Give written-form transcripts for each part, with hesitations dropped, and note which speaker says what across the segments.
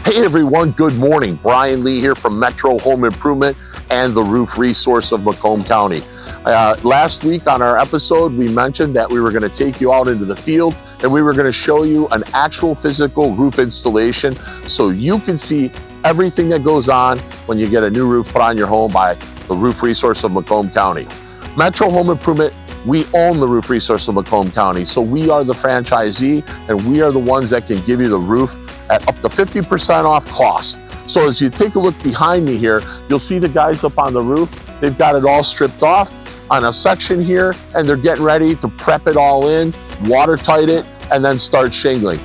Speaker 1: Hey everyone, good morning. Brian Lee here from Metro Home Improvement and the roof resource of Macomb County. Last week on our episode, we mentioned that we were going to take you out into the field and we were going to show you an actual physical roof installation so you can see everything that goes on when you get a new roof put on your home by the roof resource of Macomb County. Metro Home Improvement, we own the roof resource of Macomb County, so we are the franchisee and we are the ones that can give you the roof at up to 50% off cost. So as you take a look behind me here, you'll see the guys up on the roof. They've got it all stripped off on a section here and they're getting ready to prep it all in, watertight it, and then start shingling.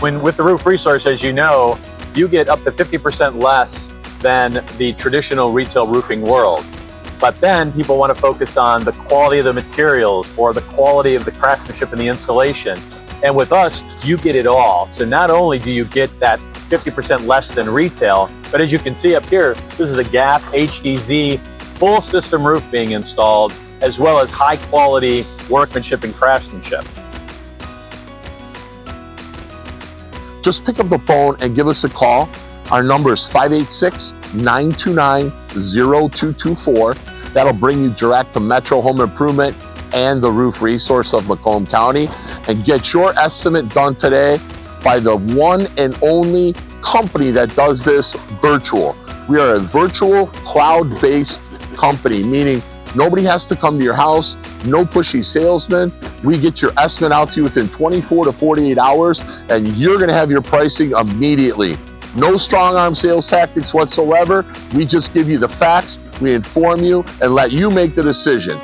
Speaker 2: With the roof resource, as you know, you get up to 50% less than the traditional retail roofing world. But then people want to focus on the quality of the materials or the quality of the craftsmanship in the installation. And with us, you get it all. So not only do you get that 50% less than retail, but as you can see up here, this is a GAF HDZ full system roof being installed, as well as high quality workmanship and craftsmanship.
Speaker 1: Just pick up the phone and give us a call. Our number is 586-929-0224. That'll bring you direct to Metro Home Improvement and the roof resource of Macomb County, and get your estimate done today by the one and only company that does this virtual. We are a virtual cloud-based company, meaning nobody has to come to your house, no pushy salesman. We get your estimate out to you within 24 to 48 hours, and you're gonna have your pricing immediately. No strong arm sales tactics whatsoever. We just give you the facts, we inform you, and let you make the decision.